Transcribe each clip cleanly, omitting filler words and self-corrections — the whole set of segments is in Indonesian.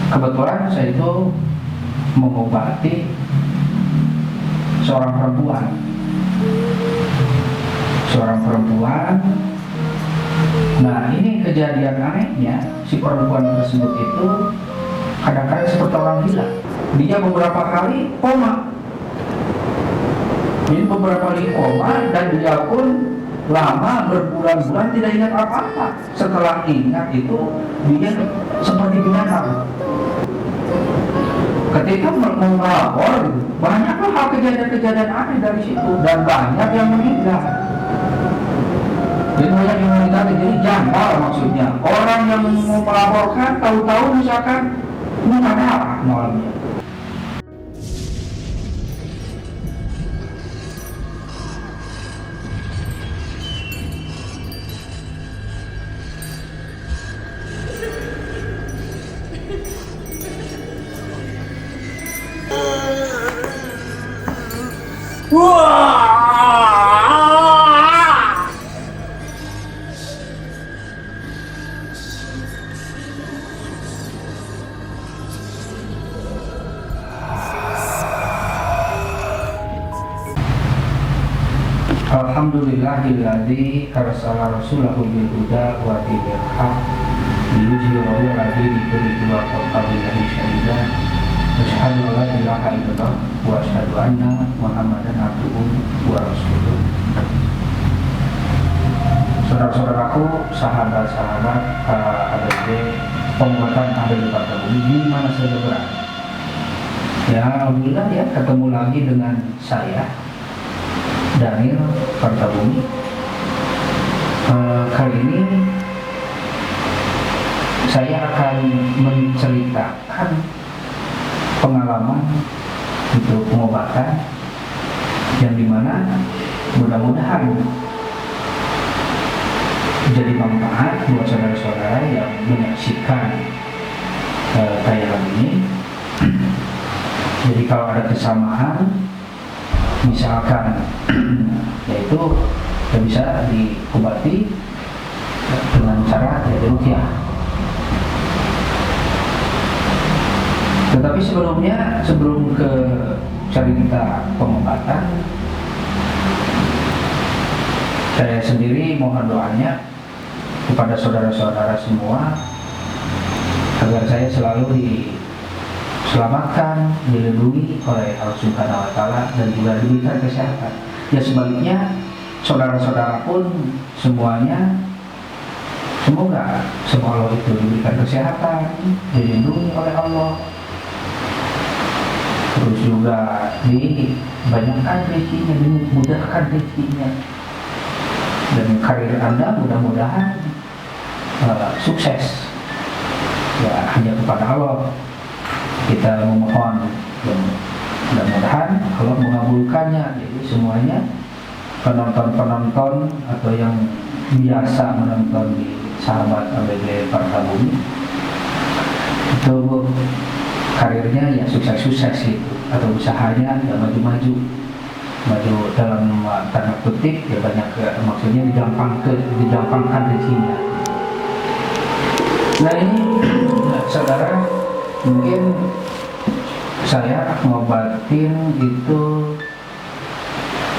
Kebetulan saya itu mengobati seorang perempuan. Nah, ini kejadian anehnya, si perempuan tersebut itu kadang-kadang seperti orang gila. Dia beberapa kali koma. Ini beberapa kali koma dan dia pun lama berbulan-bulan tidak ingat apa-apa. Setelah ingat itu dia seperti binatang. Ketika melapor, banyaklah hal kejadian-kejadian aneh dari situ dan banyak yang meninggal. Jadi banyak yang meninggal, jadi janggal maksudnya. Orang yang mau melaporkan tahu-tahu misalkan nggak ada apa malamnya. Alhamdulillahilladzi arsala rasulahu bil huda wa dinil haq liyuzhirahu 'ala dini kullihi wa kafa billahi shahida. Asyhadu an la ilaha illallah wa asyhadu anna Muhammadan abduhu wa rasuluh. Saudara-saudaraku, sahabat-sahabat ABD penguatan ABD Partabumi di mana saja berada. Ya, alhamdulillah ya, ketemu lagi dengan saya Daniel Partabumi. Kali ini saya akan menceritakan pengalaman untuk pengobatan yang dimana mudah-mudahan jadi manfaat buat saudara-saudara yang menyaksikan tayangan ini. Jadi kalau ada kesamaan misalkan yaitu bisa diobati dengan cara ruqyah. Tetapi sebelum ke cerita pengobatan, saya sendiri mohon doanya kepada saudara-saudara semua agar saya selalu diselamatkan, dilindungi oleh Allah Subhanahu wa Ta'ala dan juga diberikan kesehatan. Ya sebaliknya saudara-saudara pun semuanya semoga Allah itu diberikan kesehatan, dilindungi oleh Allah, terus juga dibanyakkan rezekinya, dimudahkan rezekinya, dan karir Anda mudah-mudahan sukses. Ya hanya kepada Allah kita memohon, dan mudah-mudahan Allah mengabulkannya. Jadi semuanya penonton-penonton atau yang biasa menonton di sahabat ABD Partabumi itu karirnya ya sukses-sukses gitu, atau usahanya ya maju dalam tanda kutip ya banyak, maksudnya digampangkan rezekinya. Nah ini saudara, mungkin saya ngobatin itu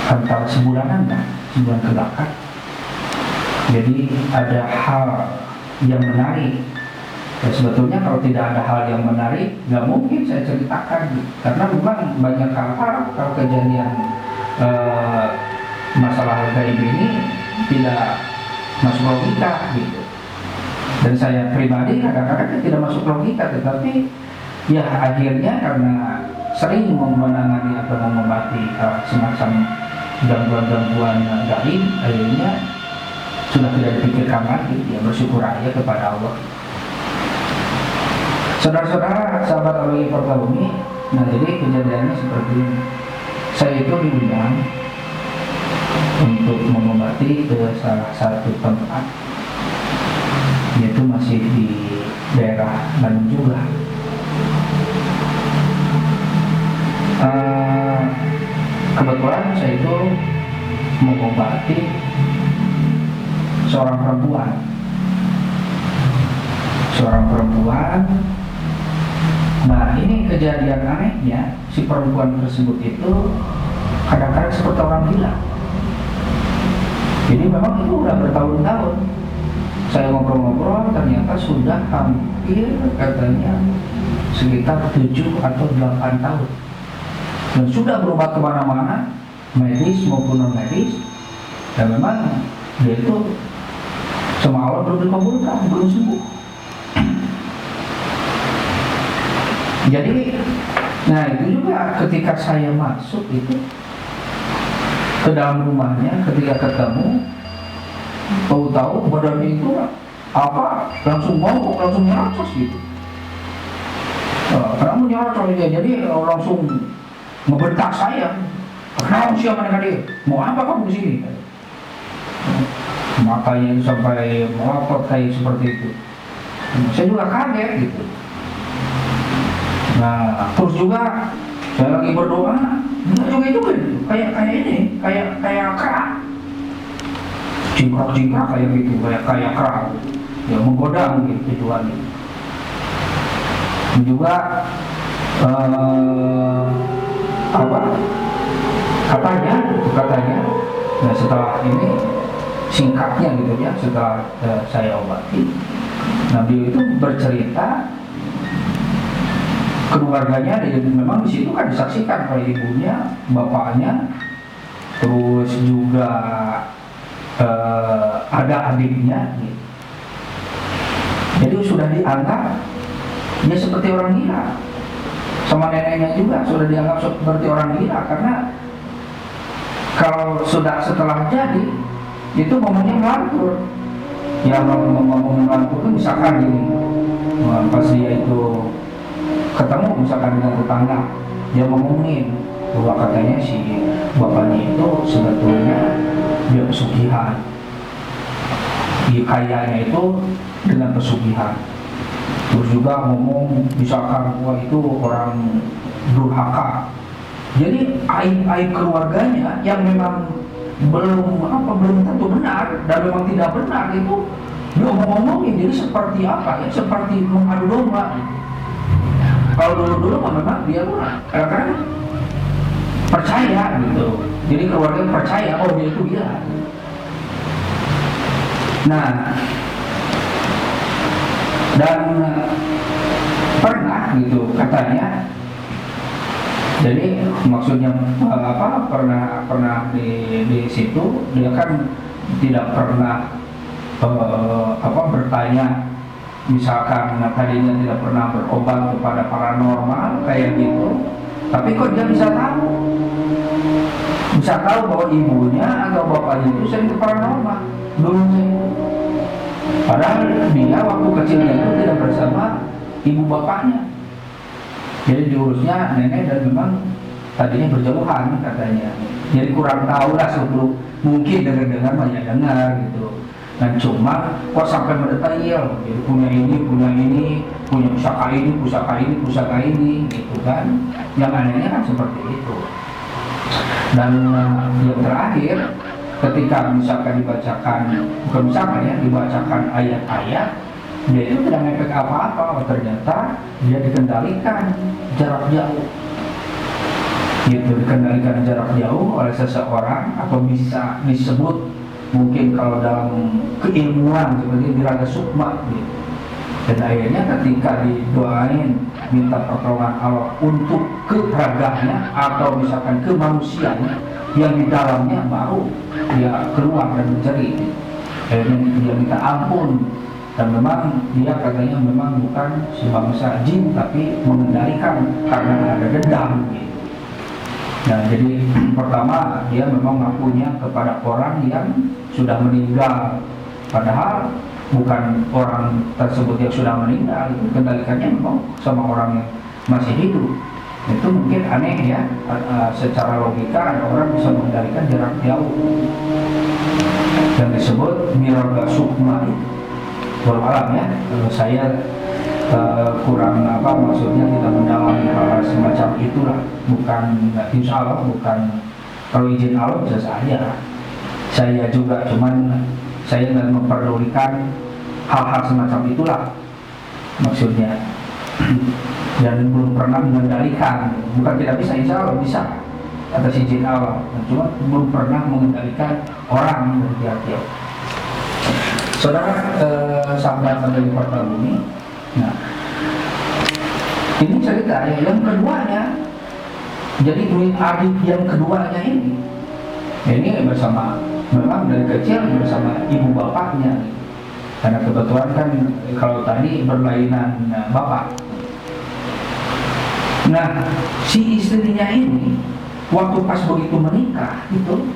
antara sebulan ke belakang. Jadi ada hal yang menarik. Ya, sebetulnya kalau tidak ada hal yang menarik nggak mungkin saya ceritakan, karena memang banyak hal-hal kalau kejadian masalah gaib ini tidak masuk logika gitu. Dan saya pribadi kadang-kadang tidak masuk logika, tetapi ya akhirnya karena sering menangani atau mengobati semacam gangguan-gangguan gaib, akhirnya sudah tidak dipikirkan lagi, ya bersyukur aja kepada Allah. Saudara-saudara, sahabat ABD Partabumi, nah jadi kejadiannya seperti ini. Saya itu diundang untuk mengobati ke salah satu tempat, yaitu masih di daerah Bandung juga. Kebetulan saya itu mengobati seorang perempuan Nah ini kejadian anehnya, si perempuan tersebut itu kadang-kadang seperti orang gila. Jadi memang itu udah bertahun-tahun. Saya ngobrol-ngobrol, ternyata sudah hampir katanya sekitar 7 atau 8 tahun. Dan sudah berobat kemana-mana, medis maupun non medis, dan memang dia itu sama Allah belum dikabulkan, belum sembuh. Jadi, nah itu juga ketika saya masuk itu ke dalam rumahnya, ketika ketemu, tahu-tahu badannya itu apa langsung bongkok, langsung nyerocos gitu. Karena nyerocos dia, jadi langsung ngebentak saya. Kenapa siapa mereka dia? Mau apa kamu kesini? Matanya itu sampai melotot kayak seperti itu. Saya juga kaget gitu. Nah, terus juga saya lagi berdoa, enggak juga itu kayak ini, kayak kerak, cingkrak kayak gitu, kayak kerak, ya menggoda mungkin tujuannya. Juga apa? Katanya, nah setelah ini singkatnya gitu ya, setelah saya obati, Nabi itu bercerita. Keluarganya memang di situ kan disaksikan oleh ibunya, bapaknya, terus juga ada adiknya. Gitu. Jadi sudah dianggap dia seperti orang gila, sama neneknya juga sudah dianggap seperti orang gila karena kalau sudah setelah jadi itu ngomongnya melantur. Yang ngomong melantur itu misalkan gini, pas dia itu ketemu misalkan dengan tetangga, dia ngomongin bahwa katanya si bapaknya itu sebetulnya dia pesugihan, kayanya itu dengan pesugihan. Terus juga ngomong misalkan bahwa itu orang durhaka. Jadi aib keluarganya yang memang belum tentu benar dan memang tidak benar itu dia ngomongin. Jadi seperti apa ya? Seperti mengadu domba. Kalau dulu memang dia kadang-kadang percaya gitu. Jadi keluarga percaya, oh dia itu gila. Nah, dan pernah gitu katanya. Jadi maksudnya pernah di situ dia kan tidak pernah bertanya. Misalkan tadinya tidak pernah berobat kepada paranormal kayak gitu, tapi kok dia bisa tahu bahwa ibunya atau bapaknya itu sering ke paranormal dulunya. Padahal dia waktu kecilnya itu tidak bersama ibu bapaknya, jadi diurusnya nenek dan memang tadinya berjauhan katanya. Jadi kurang tahu lah sebelum mungkin dengar banyak dengar gitu. Dan cuma kok sampai mendetail, gitu, punya pusaka ini, gitu kan? Yang anehnya kan seperti itu. Dan yang terakhir, ketika misalkan dibacakan ayat-ayat, dia itu tidak ngefek apa-apa. Ternyata dia dikendalikan jarak jauh. Gitu, dikendalikan jarak jauh oleh seseorang atau bisa disebut mungkin kalau dalam keilmuan seperti diraga sukma gitu. Dan akhirnya ketika didoain minta pertolongan Allah untuk ke raganya atau misalkan ke manusianya yang di dalamnya, baru dia keluar dan menjerit. Akhirnya dia minta ampun, dan memang dia katanya memang bukan sebangsa jin tapi mengendalikan karena ada dendam gitu. Nah, jadi pertama dia memang ngakunya kepada orang yang sudah meninggal, padahal bukan orang tersebut yang sudah meninggal, itu kendalikannya memang sama orang yang masih hidup. Itu mungkin aneh ya, secara logika ada orang bisa mengendalikan jarak jauh yang disebut miraga sukma itu. Wallahualam ya, saya kurang maksudnya tidak mendalami hal semacam itulah, bukan insya Allah bukan, kalau izin Allah bisa saja. Saya juga cuman saya nggak memperdulikan hal-hal semacam itulah maksudnya. dan belum pernah mengendalikan. Bukan tidak bisa, insya Allah bisa atas izin Allah, cuma belum pernah mengendalikan orang dari pihak dia. Saudara, sahabat dari Kota Bumi, nah ini cerita yang keduanya. Jadi duit adik yang keduanya ini bersama, memang dari kecil bersama ibu bapaknya, karena kebetulan kan kalau tadi berlainan bapak. Nah, si istrinya ini waktu pas begitu menikah itu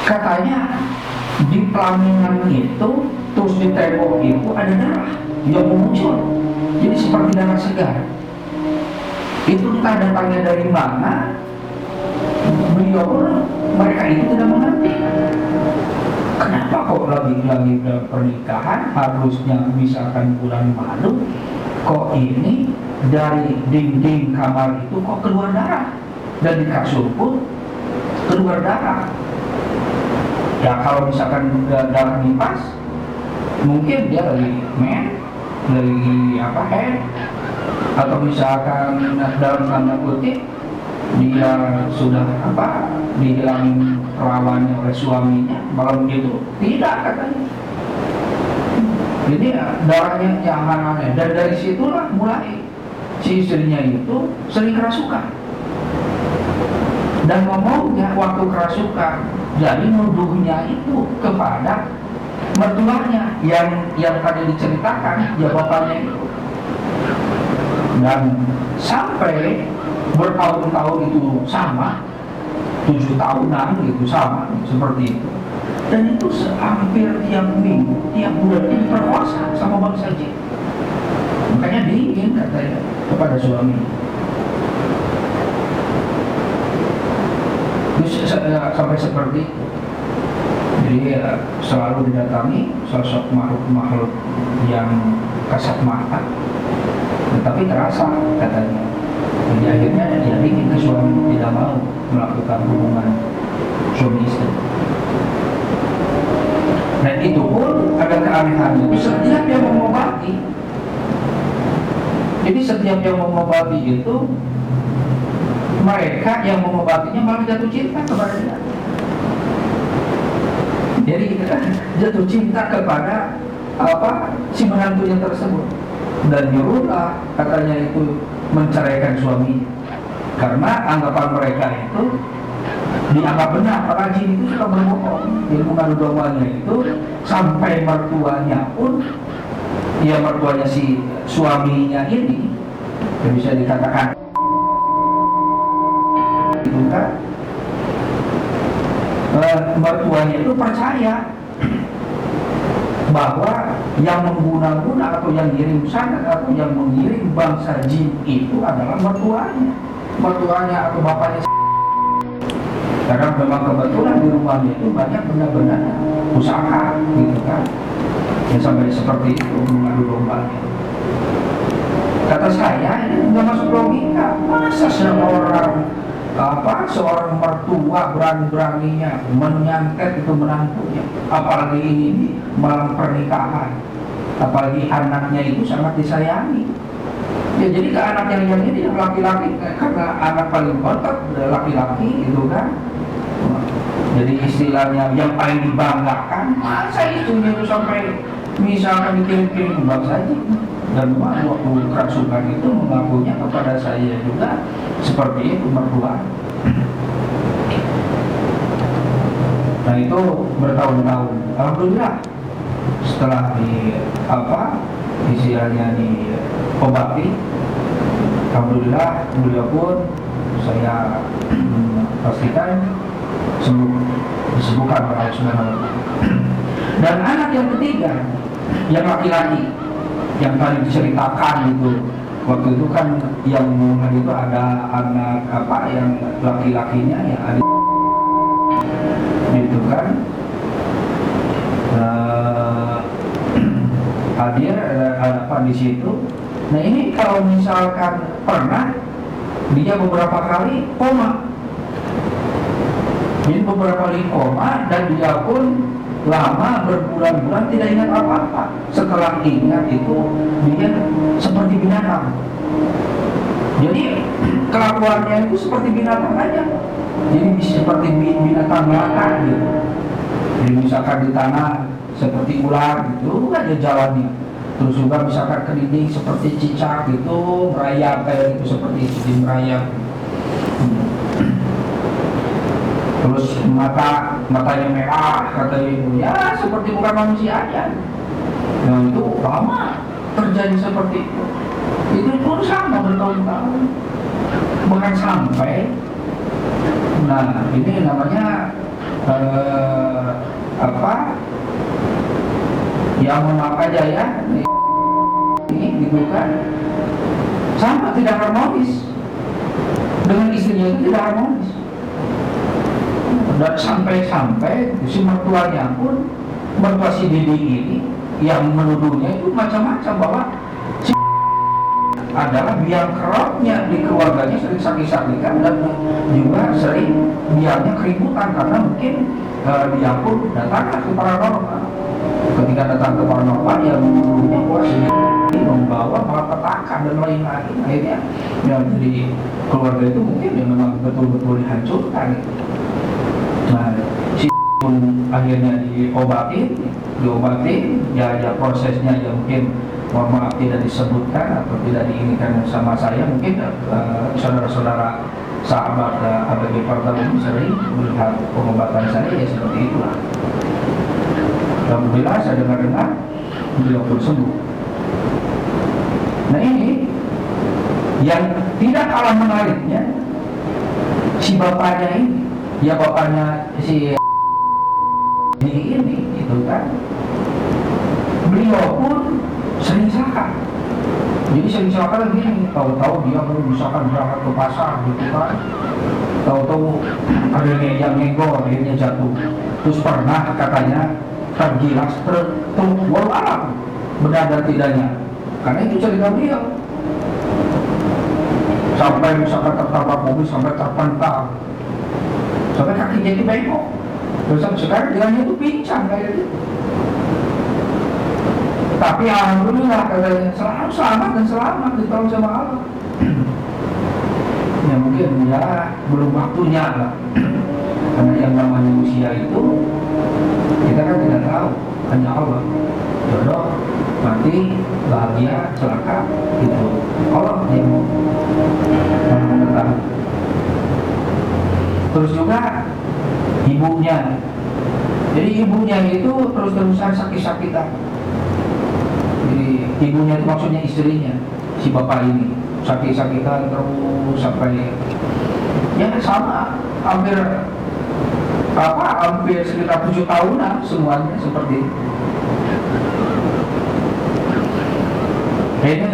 katanya di pelaminan itu, terus di tembok itu ada darah yang muncul, jadi seperti darah segar. Itu entah datangnya dari mana, mereka itu tidak mengerti. Kenapa kok lagi dalam pernikahan harusnya misalkan bulan madu, kok ini dari dinding kamar itu kok keluar darah, dan di kasur pun keluar darah. Ya kalau misalkan darah nipas, mungkin dia lagi head, atau misalkan dalam tanda kutip dia sudah dihilangin perawannya oleh suaminya, malam itu tidak katanya. Jadi darahnya yang aneh, dan dari situlah mulai si istrinya itu sering kerasukan. Dan ngomongnya waktu kerasukan, jadi nuduhnya itu kepada mertuanya yang tadi diceritakan, ya bapaknya itu. Dan sampai bertahun-tahun itu sama, 7 tahunan gitu sama seperti itu. Dan itu hampir tiap minggu, tiap bulan itu diperkosa sama bangsa jin. Makanya diingin katanya kepada suami. Terus sampai seperti itu. Jadi selalu didatangi sosok makhluk yang kasat mata, tetapi terasa katanya. Jadi akhirnya dia bikin ke suami tidak mau melakukan hubungan suami istri. Dan itu pun ada keanehannya. Setiap yang mengobati, jadi setiap yang mengobati itu, mereka yang mengobatinya malah jatuh cinta kepada dia. Jadi jatuh cinta kepada si menantunya tersebut, dan nyuruhlah katanya itu menceraikan suaminya, karena anggapan mereka itu dianggap benar. Para jin itu suka berbohong, ilmu ngadu dombanya itu sampai mertuanya pun, ya mertuanya si suaminya ini, yang bisa dikatakan itu kan, mertuanya itu percaya bahwa yang mengguna-guna atau yang ngirim sanad atau yang mengirim bangsa jin itu adalah mertuanya atau bapaknya. Karena memang kebetulan di rumahnya itu banyak benar-benar usaha gitu kan, ya sampai seperti itu mengadu dombanya. Kata saya ini nggak masuk logika. Masa seorang mertua berani-beraninya menyantet itu menantunya, apalagi ini malam pernikahan, apalagi anaknya itu sangat disayangi. Ya jadi ke anak yang ini yang laki-laki, karena anak paling kotor laki-laki itu kan. Jadi istilahnya yang paling dibanggakan, masa itunya itu sampai misalkan dikirim-kirim bang saja. Dan waktu kerasukan itu mengakunya kepada saya juga seperti itu mertua. Nah itu bertahun-tahun. Alhamdulillah setelah istilahnya diobati, alhamdulillah beliau pun saya pastikan disembuhkan oleh Allah Subhanahu wa Ta'ala. Dan anak yang ketiga, yang laki-laki, yang tadi diceritakan itu, waktu itu kan yang itu ada anak yang laki-lakinya ya adik itu kan hadir di situ. Nah ini kalau misalkan pernah dia beberapa kali koma, jadi beberapa kali koma, dan dia pun lama berbulan-bulan tidak ingat apa-apa. Setelah ingat itu dia seperti binatang. Jadi kelakuannya itu seperti binatang aja. Jadi seperti binatang melata gitu. Jadi misalkan di tanah seperti ular gitu aja jalannya. Terus juga misalkan ke dinding seperti cicak gitu, merayap kayak gitu, seperti itu di merayap. Terus matanya merah katanya itu, ya seperti bukan manusia aja. Nah itu lama terjadi seperti itu. Itu pun sama bertahun-tahun, bukan sampai. Nah ini namanya ya mohon maaf aja ya, ini gitu kan, sama tidak harmonis dengan istrinya, itu tidak harmonis. Dan sampai si mertuanya pun, mertua si Didi ini yang menuduhnya itu macam-macam, bahwa si adalah biang keroknya di keluarganya, sering sakit-sakitan dan juga sering biangnya keributan, karena mungkin dia pun datang ke paranormal. Ketika datang ke paranormal, dia menuduhnya bahwa si membawa malapetaka dan lain-lain. Akhirnya ya, jadi keluarga itu mungkin ya memang betul-betul dihancurkan gitu. Nah, si pun akhirnya diobatin ya prosesnya ya mungkin mohon maaf tidak disebutkan atau tidak diinginkan sama saya. Mungkin saudara-saudara sahabat ABG Portal ini sering melihat pengobatan saya ya seperti itulah. Alhamdulillah saya dengar beliau pun sembuh. Nah ini yang tidak kalah menariknya, si bapaknya ini, ya bapaknya si ini itu kan, beliau pun sering celaka. Jadi sering celaka begini, tahu-tahu dia baru misalkan berangkat ke pasar gitu kan, tahu-tahu ada yang nyenggol, akhirnya jatuh. Terus pernah katanya tergilas, walau benar dan tidaknya, karena itu cerita beliau. Sampai misalkan tertabrak mobil, sampai terpental, sampai kakinya itu bengkok. Terus sekarang jalannya itu pincang kayak gitu. Tapi alhamdulillah katanya selalu selamat dan selamat ditolong sama Allah. Ya mungkin ya belum waktunya lah. Karena yang namanya usia itu kita kan tidak tahu, hanya Allah. Jodoh, mati, bahagia, celaka, itu Allah yang tahu. Terus juga ibunya, jadi ibunya itu terus-terusan sakit-sakitan. Jadi ibunya itu maksudnya istrinya, si bapak ini sakit-sakitan terus sampai ya sama hampir sekitar 7 tahunan semuanya seperti itu. Kayaknya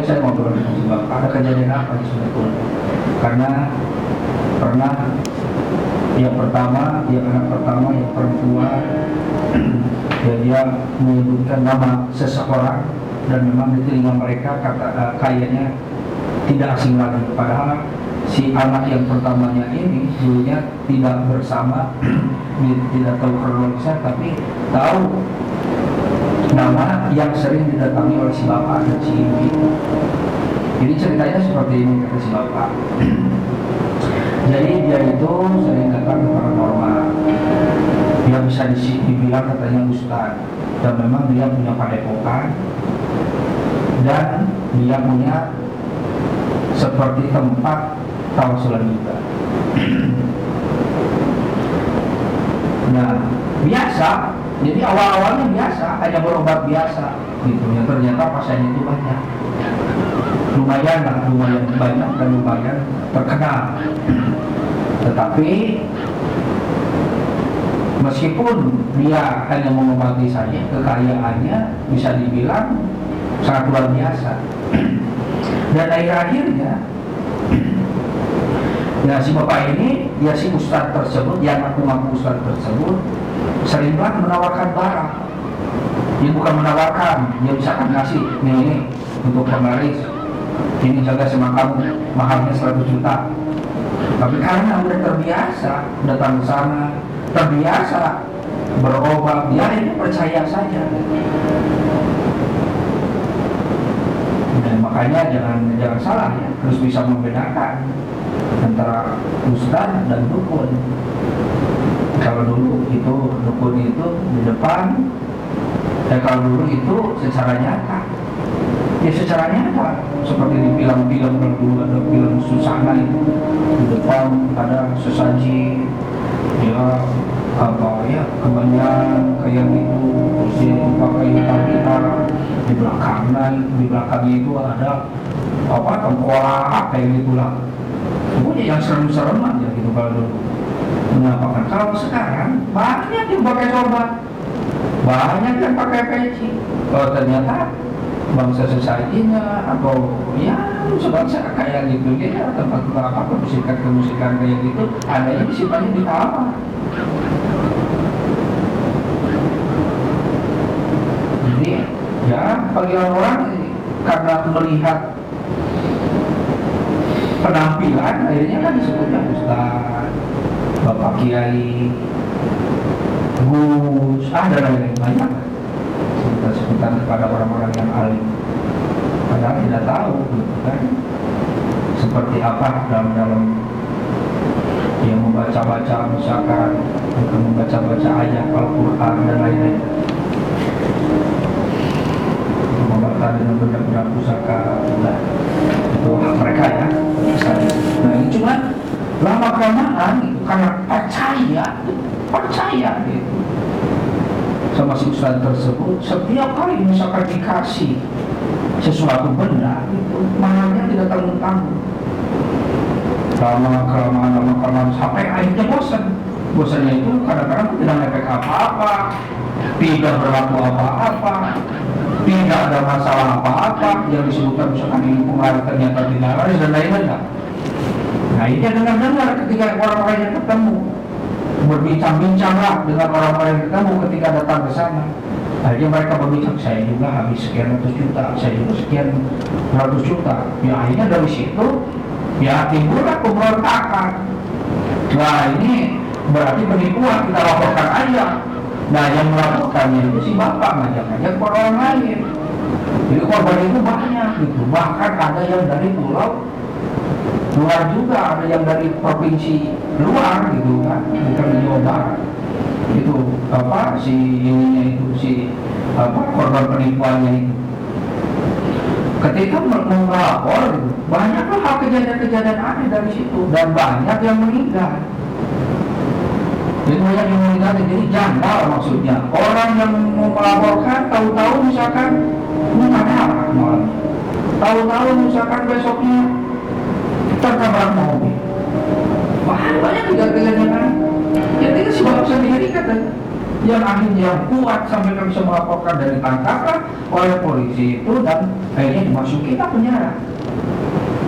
saya ngobrol dengan si bapak, ada kejadian apa di sebetulnya? Karena pernah yang pertama, yang anak pertama, yang perempuan, ya dia menyebutkan nama seseorang dan memang di telinga mereka kayaknya tidak asing lagi. Padahal si anak yang pertamanya ini dulunya tidak bersama, tidak tahu kronologisnya, tapi tahu nama yang sering didatangi oleh si bapak dan si ibu. Jadi ceritanya seperti ini, kata si bapak. Jadi dia itu sering datang ke paranormal. Dia bisa dibilang katanya ustaz, dan memang dia punya padepokan dan dia punya seperti tempat tawasulan juga. Nah biasa, jadi awal-awalnya biasa, hanya berobat biasa gitu. Yang ternyata pasiennya itu banyak, lumayan banyak dan lumayan terkenal. Tetapi meskipun dia hanya mengobati saja, kekayaannya bisa dibilang sangat luar biasa. Dan akhirnya ya si bapak ini, ya si ustadz tersebut, yang ngaku ustadz tersebut seringlah menawarkan barang. Dia bukan menawarkan, dia misalkan ngasih nih untuk penggaris, ini jaga sama kamu, mahalnya 100 juta. Tapi karena udah terbiasa datang ke sana, terbiasa berobat, dia ini percaya saja. Nah, makanya jangan salah ya, harus bisa membedakan antara ustaz dan dukun. Kalau dulu itu dukun itu di depan, kalau dulu itu secara nyata, ya secara nyata seperti di film-film, kalau dulu ada film Susana itu di depan ada sesaji, ya apa ya kebanyakan kayak gitu, terus dia pakai gitar, di belakangnya itu ada apa tengkorak kayak gitulah, pokoknya yang serem-serem aja gitu kalau dulu. Mengapakan kalau sekarang banyak yang pakai sorban, banyak yang pakai peci. Kalau ternyata bangsa sesajinya atau ya sebangsa kayak gitu ya, tempat apa kemusikan kayak gitu adanya disimpannya di kamar. Jadi ya bagi orang karena melihat penampilan akhirnya kan disebutnya ustaz, bapak kiai, gus, dan lain-lain banyak sebutan kepada orang-orang yang alim, padahal tidak tahu gitu kan seperti apa dalam yang membaca-baca misalkan membaca ayat Al-Quran dan lain-lain, membaca dengan benda-benda pusaka. Nah, itu hak mereka ya. Nah ini cuma lama kelamaan itu karena percaya gitu sama si ustaz tersebut, setiap kali misalkan dikasih sesuatu benda itu mahalnya tidak tanggung-tanggung. Lama-kelamaan sampai akhirnya bosannya itu kadang-kadang tidak efek apa-apa, tidak berlaku apa-apa, tidak ada masalah apa-apa yang disebutkan misalkan ini pengaruh ternyata tidak laris dan lain-lain. Nah ini dengar-dengar ketika orang-orang yang ketemu, berbincang-bincanglah dengan orang-orang yang ketemu ketika datang ke sana. Akhirnya mereka berbincang, saya juga habis sekian ratus juta, saya juga sekian ratus juta. Ya akhirnya dari situ ya timbullah pemberontakan. Nah ini berarti penipuan, kita laporkan aja. Nah yang melaporkannya itu si bapak ngajak-ngajak ke orang lain. Jadi korban itu banyak gitu. Bahkan ada yang dari pulau luar juga, ada yang dari provinsi luar gitu kan, bukan di Jawa Barat. Itu apa si korban penipuannya itu. Ketika melapor gitu, banyaklah hal kejadian-kejadian aneh dari situ dan banyak yang meninggal. Jadi banyak yang meninggal, jadi janggal maksudnya. Orang yang mau melaporkan tahu-tahu misalkan mengarah malam, tahu-tahu misalkan besoknya tertabrak mobil. Banyak kejadian aneh. Jadi si bapak sendiri kata yang akhirnya kuat sampai bisa melaporkan dan ditangkaplah oleh polisi itu dan akhirnya dimasukin ke penjara.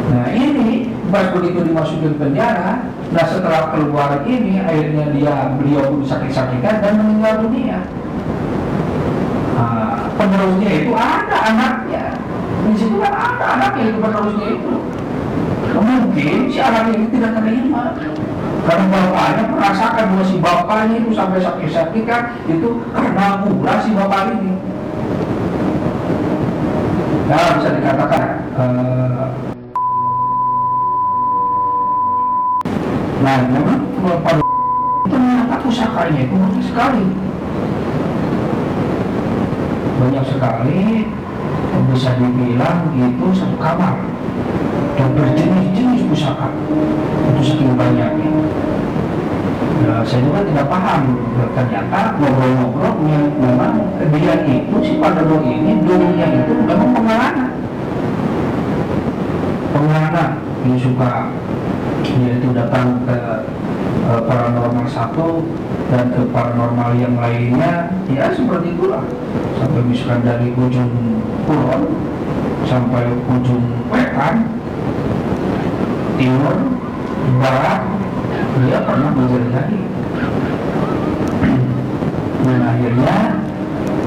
Nah ini pas begitu dimasukin penjara, nah setelah keluar ini akhirnya beliau pun sakit-sakitan dan meninggal dunia. Nah, penerusnya itu ada anaknya, di situ kan ada anaknya itu penerusnya itu. Mungkin si anak ini tidak terima karena bapaknya merasakan bahwa si bapaknya itu sampai sakit-sakitan itu karena ulah si bapak ini. Nah bisa dikatakan nah memang pada ternyata pusakanya itu banyak sekali bisa dibilang itu satu kamar dan berjenis-jenis pusaka itu saking banyaknya. Nah, saya juga tidak paham, ternyata ngobrol-ngobrol memang dia itu si Pandowo ini dulunya itu memang pengelana yang suka dia itu datang ke paranormal satu dan ke paranormal yang lainnya ya seperti itulah, sampai misalkan dari ujung kulon sampai ujung wetan, timur, barat, dia pernah menjadi. Dan akhirnya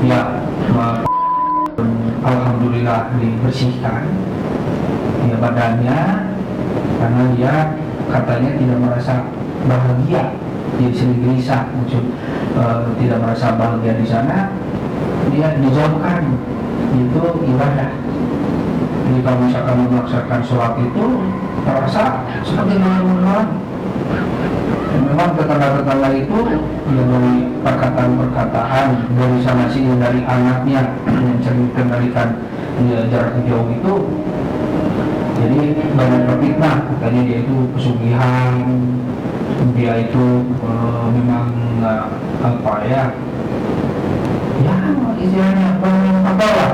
ya alhamdulillah dibersihkan ya badannya, karena dia katanya tidak merasa bahagia jadi sering gelisah, tidak merasa bahagia di sana, dia dijauhkan. Itu ibadah. Jadi kalau misalkan melaksanakan sholat itu terasa seperti malam-malam. Memang tetangga-tetangga itu ya dari perkataan-perkataan dari sana sini, dari anaknya yang sering dikendalikan jarak jauh itu, jadi banyak berfitnah, katanya dia itu pesugihan, dia itu memang apa ya istilahnya banyak apalah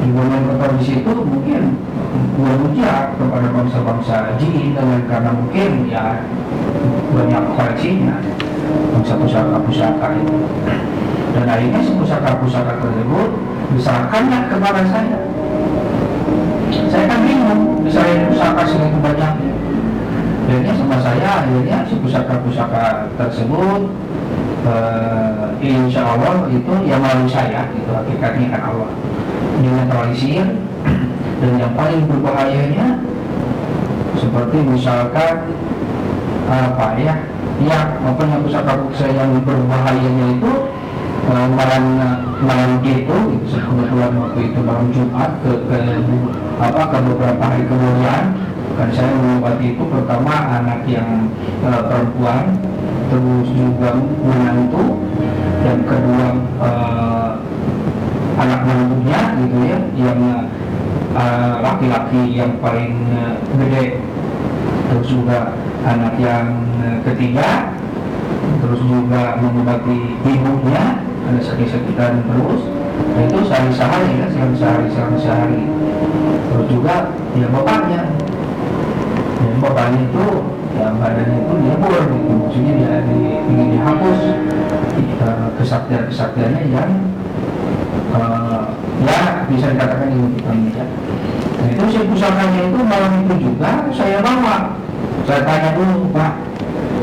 banyak kotor di situ, mungkin berhujat kepada bangsa-bangsa jin, dan karena mungkin ya banyak koleksinya bangsa pusaka-pusaka itu, dan akhirnya si pusaka-pusaka tersebut diserahkannya kepada saya. Saya kan bingung, misalnya pusaka segitu banyaknya. Akhirnya sama saya, akhirnya si pusaka-pusaka tersebut insya Allah itu yang melalui saya, itu hakikatnya kan Allah dinetralisir. Dan yang paling berbahayanya seperti misalkan apa ya yang pusaka-pusaka yang berbahayanya itu malam itu kebetulan waktu itu malam Jumat ke beberapa hari kemudian kan saya mengobati itu, pertama anak yang perempuan, terus juga menantu, dan kedua anak mantunya gitu ya, yang laki-laki yang paling gede, terus juga anak yang ketiga, terus juga mengobati ibunya ada sakit-sakitan terus. Nah, itu sehari-hari ya, sehari-hari. Terus juga ya bapaknya itu ya badannya itu diabur gitu, maksudnya dia ingin dihapus kesaktiannya yang ya bisa dikatakan ini ya. Nah, itu si pusakanya itu malam itu juga saya bawa. Saya tanya dulu, Pak,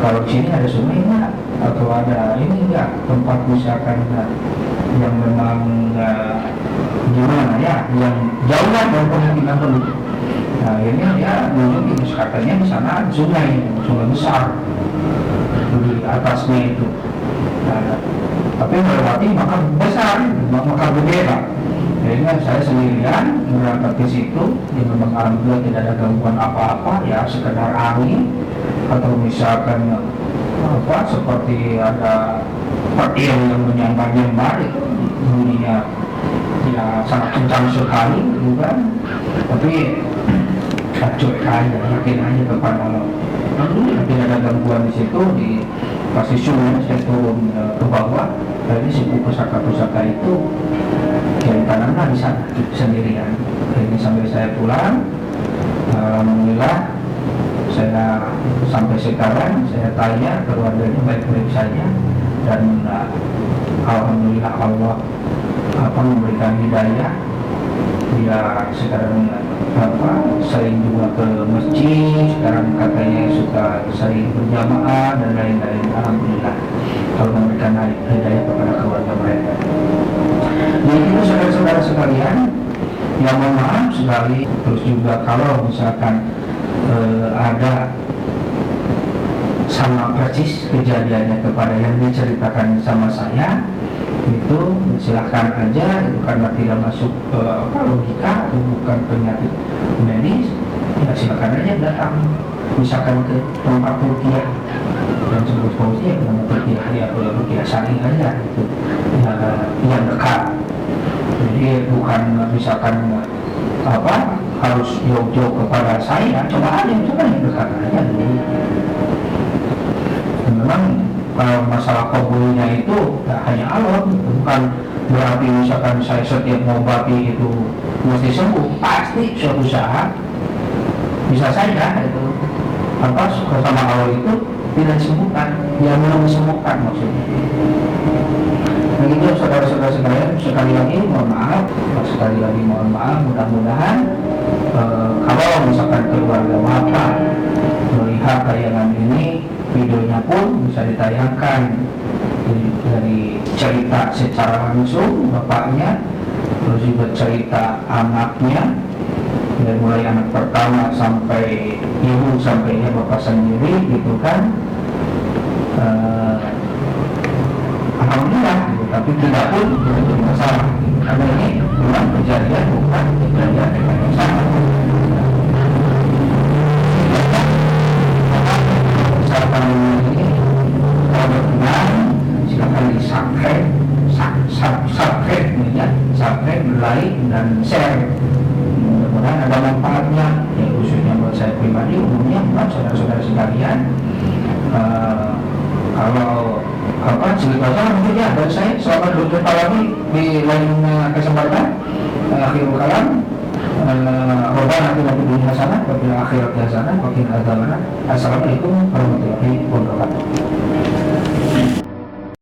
kalau di sini ada sungai enggak, atau ada ini enggak tempat misalkan yang memang gimana ya, yang jauh lah dari pemukiman penduduk. Nah, akhirnya dia nunjukin, katanya di sana ada sungai besar di atasnya itu. Nah, tapi melewati makam besar, makam gede lah. Akhirnya saya sendirian berangkat ke situ, yang memang alhamdulillah tidak ada gangguan apa-apa, ya sekedar angin atau misalkan seperti ada petir yang menyambar-nyambar, itu bunyinya ya sangat kencang sekali gitu kan. Tapi cuek aja, yakin aja kepada Allah. Tidak ada gangguan di situ. Pasti suruh saya turun ke bawah. Jadi si pusaka-pusaka itu dari tanamlah di sana sendirian. Ini sampai saya pulang, alhamdulillah saya sampai sekarang saya tanya keluarganya baik-baik saja, dan alhamdulillah Allah memberikan hidayah. Dia sekarang sering juga ke masjid, sekarang katanya suka sering berjamaah dan lain-lain. Alhamdulillah kalau memberikan hidayah kepada keluarga mereka. Jadi itu saudara-saudara sekalian, yang mohon maaf sekali. Terus juga kalau misalkan ada sama persis kejadiannya kepada yang diceritakan sama saya, itu silahkan aja, itu karena tidak masuk ke logika, itu bukan penyakit medis, ya silakan aja datang misalkan ke tempat ruqyah dan sebut fauzi ya ruqyah ya ruqyah syar'i aja itu yang dekat. Jadi bukan misalkan harus jauh-jauh kepada saya, coba aja misalkan yang dekat aja dulu. Memang masalah kabulnya itu ya hanya Allah, bukan berarti misalkan saya setiap mengobati itu mesti sembuh. Pasti suatu saat bisa saja itu sama Allah itu tidak disembuhkan, yang belum disembuhkan maksudnya. Begitu saudara-saudara sekali lagi mohon maaf, mudah-mudahan kalau misalkan keluarga Bapak melihat tayangan ini, videonya pun bisa ditayangkan dari cerita secara langsung bapaknya, terus juga cerita anaknya, dari mulai anak pertama sampai ibu sampainya bapak sendiri gitu kan. eh, alhamdulillah gitu. Tapi tidak pun tidak jadi masalah gitu. Karena ini memang kejadian bukan kejadian yang sama. Misalkan ini kalau berkenan silakan di-subscribe, subscribe, like dan share. Mudah-mudahan ada manfaatnya, ya khususnya buat saya pribadi, umumnya buat saudara-saudara sekalian. Kalau segitu aja mungkin ya dari saya. Selamat berjumpa lagi di lain kesempatan. Akhirul kalam. Rabbana atina fid dunya hasanah wa fil akhirati hasanah wa qina adzabannar. Assalamualaikum warahmatullahi wabarakatuh.